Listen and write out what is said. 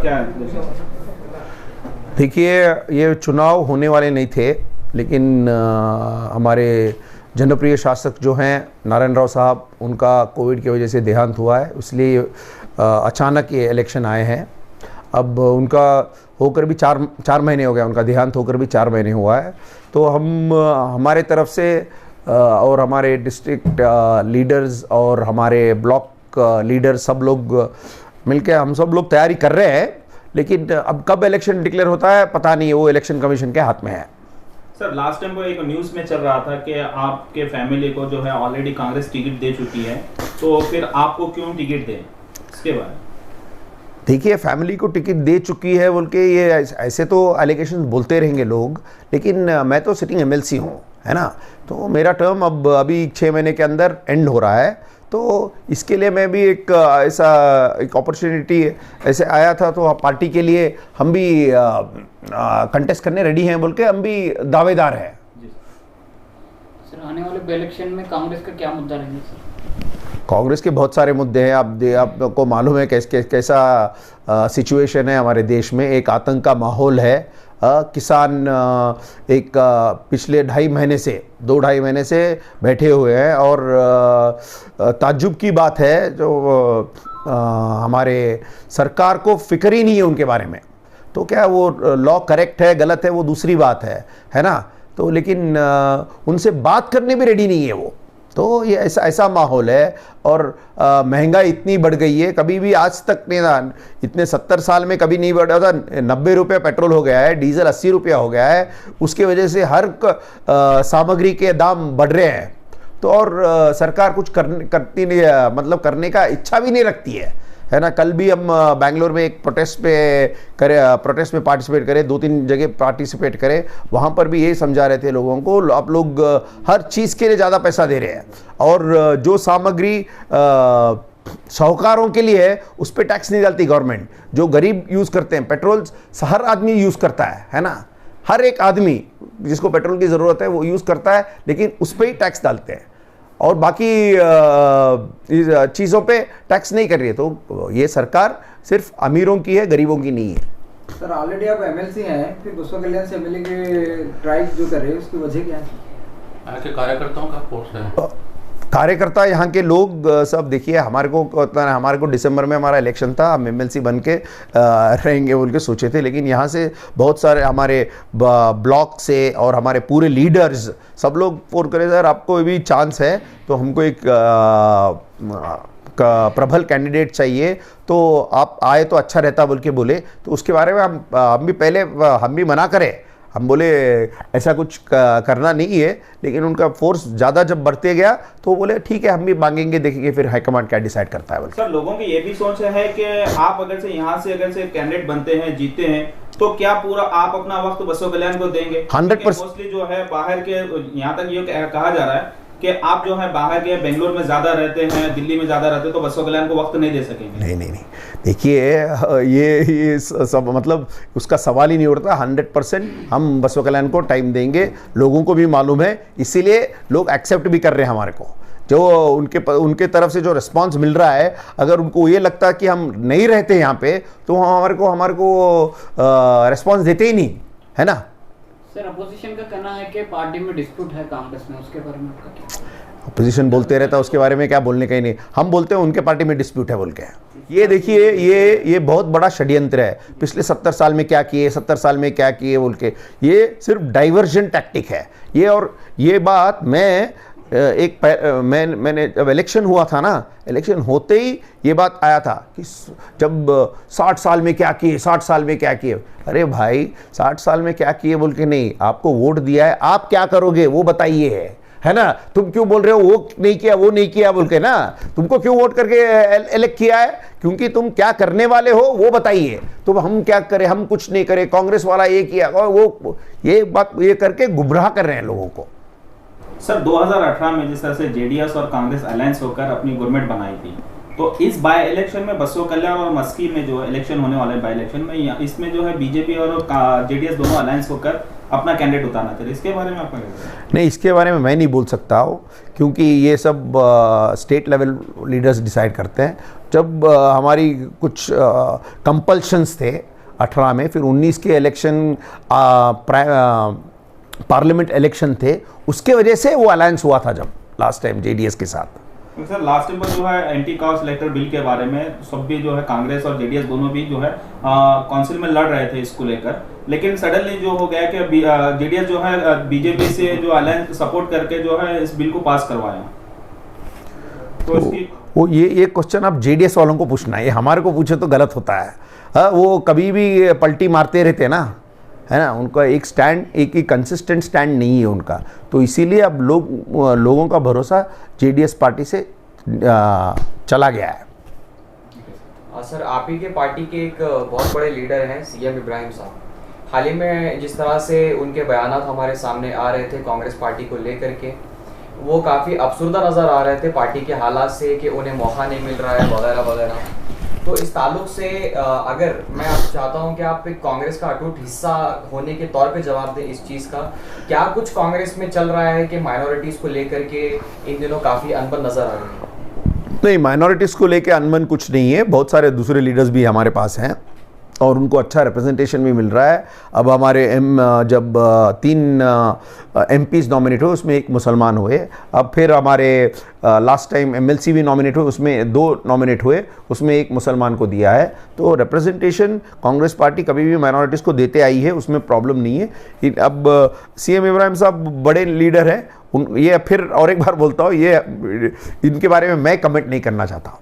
क्या? देखिए, ये चुनाव होने वाले नहीं थे, लेकिन हमारे जनप्रिय शासक जो हैं नारायण राव साहब, उनका कोविड की वजह से देहांत हुआ है, इसलिए अचानक ये इलेक्शन आए हैं। अब उनका होकर भी चार महीने हो गए, उनका देहांत होकर भी 4 महीने हुआ है। तो हम हमारे तरफ से और हमारे डिस्ट्रिक्ट लीडर्स और हमारे ब्लॉक लीडर सब लोग मिलकर हम सब लोग तैयारी कर रहे हैं, लेकिन अब कब इलेक्शन डिक्लेयर होता है पता नहीं, वो इलेक्शन कमीशन के हाथ में है। सर, लास्ट टाइम को एक न्यूज़ में चल रहा था कि आपके फैमिली को जो है ऑलरेडी कांग्रेस टिकट दे चुकी है, तो फिर आपको क्यों टिकट दें, इसके बारे में? देखिए, फैमिली को टिकट दे चुकी है बोल के ये ऐसे तो एलिगेशन बोलते रहेंगे लोग, लेकिन मैं तो सिटिंग एमएलसी हूँ, है ना। तो मेरा टर्म अब अभी 6 महीने के अंदर एंड हो रहा है, तो इसके लिए मैं भी एक ऐसा एक अपॉर्चुनिटी ऐसे आया था, तो पार्टी के लिए हम भी कंटेस्ट करने रेडी हैं बोल के हम भी दावेदार हैं। सर, आने वाले इलेक्शन में कांग्रेस का क्या मुद्दा रहेगा सर? कांग्रेस के बहुत सारे मुद्दे हैं। आपको मालूम है कैसा सिचुएशन है हमारे देश में, एक आतंक का माहौल है। किसान एक पिछले 2.5 महीने से बैठे हुए हैं, और ताज्जुब की बात है जो हमारे सरकार को फिक्र ही नहीं है उनके बारे में। तो क्या वो लॉ करेक्ट है गलत है वो दूसरी बात है ना। तो लेकिन उनसे बात करने भी रेडी नहीं है वो। तो ये ऐसा माहौल है, और महंगाई इतनी बढ़ गई है, कभी भी आज तक नहीं था, इतने 70 साल में कभी नहीं बढ़ा था। 90 रुपये पेट्रोल हो गया है, डीजल 80 रुपया हो गया है। उसके वजह से हर सामग्री के दाम बढ़ रहे हैं। तो और सरकार कुछ करती नहीं, मतलब करने का इच्छा भी नहीं रखती है ना। कल भी हम बैंगलोर में एक प्रोटेस्ट में पार्टिसिपेट करें, 2-3 जगह पार्टिसिपेट करें। वहाँ पर भी यही समझा रहे थे लोगों को, आप लोग हर चीज़ के लिए ज़्यादा पैसा दे रहे हैं, और जो सामग्री साहूकारों के लिए है उस पर टैक्स नहीं डालती गवर्नमेंट। जो गरीब यूज़ करते हैं, पेट्रोल हर आदमी यूज़ करता है ना। हर एक आदमी जिसको पेट्रोल की ज़रूरत है वो यूज़ करता है, लेकिन उस पर ही टैक्स डालते हैं, और बाकी चीज़ों पे टैक्स नहीं कर रही है। तो ये सरकार सिर्फ अमीरों की है, गरीबों की नहीं है। सर, ऑलरेडी आप एमएलसी हैं, फिर बसवा कल्याण से एमएलए के ट्राइब जो कर रहे हैं उसकी वजह क्या है? यहाँ के कार्यकर्ताओं का फोर्स है। कार्यकर्ता यहाँ के लोग सब, देखिए हमारे को दिसंबर में हमारा इलेक्शन था, हम एमएलसी बन के रहेंगे बोल के सोचे थे, लेकिन यहाँ से बहुत सारे हमारे ब्लॉक से और हमारे पूरे लीडर्स सब लोग फोन करे, सर आपको भी चांस है तो हमको एक प्रबल कैंडिडेट चाहिए, तो आप आए तो अच्छा रहता बोल के बोले। तो उसके बारे में हम भी मना करें, हम बोले ऐसा कुछ करना नहीं है, लेकिन उनका फोर्स ज़्यादा जब बढ़ते गया तो बोले ठीक है हम भी मांगेंगे, देखेंगे फिर हाईकमांड क्या डिसाइड करता है। सर, लोगों की ये भी सोच है कि आप अगर से यहाँ से कैंडिडेट बनते हैं, जीते हैं, तो क्या पूरा आप अपना वक्त बसवा कल्याण को देंगे? 100% मोस्टली जो है बाहर के, यहाँ तक ये कहा जा रहा है कि आप जो है बाहर के बेंगलोर में ज़्यादा रहते हैं, दिल्ली में ज़्यादा रहते हैं, तो बसवा कल्याण को वक्त नहीं दे सकेंगे। नहीं, देखिए ये सब मतलब उसका सवाल ही नहीं उठता। 100% हम बसवा कल्याण को टाइम देंगे, लोगों को भी मालूम है, इसीलिए लोग एक्सेप्ट भी कर रहे हैं हमारे को। जो उनके तरफ से जो रिस्पांस मिल रहा है, अगर उनको ये लगता है कि हम नहीं रहते यहाँ पे, तो हमारे को रिस्पांस देते ही नहीं, है ना। सर, अपोजिशन का कहना है कि पार्टी में डिस्प्यूट है कांग्रेस में, उसके बारे में आपका क्या? अपोजिशन बोलते रहता है, उसके बारे में क्या बोलने का ही नहीं। हम बोलते हैं उनके पार्टी में डिस्प्यूट है बोल के। ये देखिए, ये बहुत बड़ा षड्यंत्र है। पिछले 70 साल में क्या किए, 70 साल में क्या किए बोल के, ये सिर्फ डाइवर्जन टैक्टिक है ये। और ये बात मैंने जब इलेक्शन हुआ था ना, इलेक्शन होते ही ये बात आया था कि जब 60 साल में क्या किए, 60 साल में क्या किए। अरे भाई, 60 साल में क्या किए बोल के नहीं, आपको वोट दिया है, आप क्या करोगे वो बताइए, है ना। तुम क्यों बोल रहे हो वो नहीं किया बोल के ना, तुमको क्यों वोट करके इलेक्ट किया है, क्योंकि तुम क्या करने वाले हो वो बताइए। तो हम क्या करें, हम कुछ नहीं करें, कांग्रेस वाला ये किया वो, ये करके गुमराह कर रहे हैं लोगों को। सर, 2018 में जिस तरह से जेडीएस और कांग्रेस अलायंस होकर अपनी गवर्नमेंट बनाई थी, तो इस बाय इलेक्शन में बसो कल्याण और मस्की में जो इलेक्शन होने वाला है बाय इलेक्शन में, इसमें जो है बीजेपी और जेडीएस दोनों अलायंस होकर अपना कैंडिडेट उतारना चाहिए, इसके बारे में आपका क्या कहना है? नहीं, इसके बारे में मैं नहीं बोल सकता हूँ, क्योंकि ये सब स्टेट लेवल लीडर्स डिसाइड करते हैं। जब हमारी कुछ कंपल्शंस थे 18 में, फिर 19 के इलेक्शन पार्लियामेंट इलेक्शन थे, उसके वजह से वो अलायंस हुआ था जब लास्ट टाइम जेडीएस के साथ। सर लास्ट टाइम पर जो है एंटी कास्ट इलेक्टर बिल के बारे में सब भी जो है कांग्रेस और जेडीएस दोनों भी जो है काउंसिल में लड़ रहे थे इसको लेकर, लेकिन सडनली जो हो गया कि जेडीएस जो है बीजेपी से जो अलायंस सपोर्ट करके जो है इस बिल को पास करवाया। तो इसकी वो ये क्वेश्चन आप जेडीएस वालों को पूछना है, ये हमारे को पूछे तो गलत होता है। वो कभी भी पलटी मारते रहते ना, है ना, उनका एक स्टैंड, एक ही कंसिस्टेंट स्टैंड नहीं है उनका। तो इसीलिए अब लोगों का भरोसा जेडीएस पार्टी से चला गया है। सर, आप ही के पार्टी के एक बहुत बड़े लीडर हैं सीएम इब्राहिम साहब। हाल ही में जिस तरह से उनके बयानात हमारे सामने आ रहे थे कांग्रेस पार्टी को लेकर के, वो काफ़ी अफसरदा नज़र आ रहे थे पार्टी के हालात से कि उन्हें मौका नहीं मिल रहा है वगैरह वगैरह। तो इस ताल्लुक से अगर मैं आप चाहता हूं कि आप एक कांग्रेस का अटूट हिस्सा होने के तौर पे जवाब दें इस चीज़ का, क्या कुछ कांग्रेस में चल रहा है कि माइनॉरिटीज़ को लेकर के इन दिनों काफ़ी अनबन नज़र आ रही है? नहीं, माइनॉरिटीज़ को लेके अनबन कुछ नहीं है, बहुत सारे दूसरे लीडर्स भी हमारे पास हैं और उनको अच्छा रिप्रेजेंटेशन भी मिल रहा है। अब हमारे जब 3 MPs नॉमिनेट हुए, उसमें एक मुसलमान हुए। अब फिर हमारे लास्ट टाइम MLC भी नॉमिनेट हुए, उसमें 2 नॉमिनेट हुए, उसमें एक मुसलमान को दिया है। तो रिप्रेजेंटेशन कांग्रेस पार्टी कभी भी माइनॉरिटीज़ को देते आई है, उसमें प्रॉब्लम नहीं है। अब CM इब्राहिम साहब बड़े लीडर हैं, ये फिर और एक बार बोलता हूँ, ये इनके बारे में मैं कमेंट नहीं करना चाहता।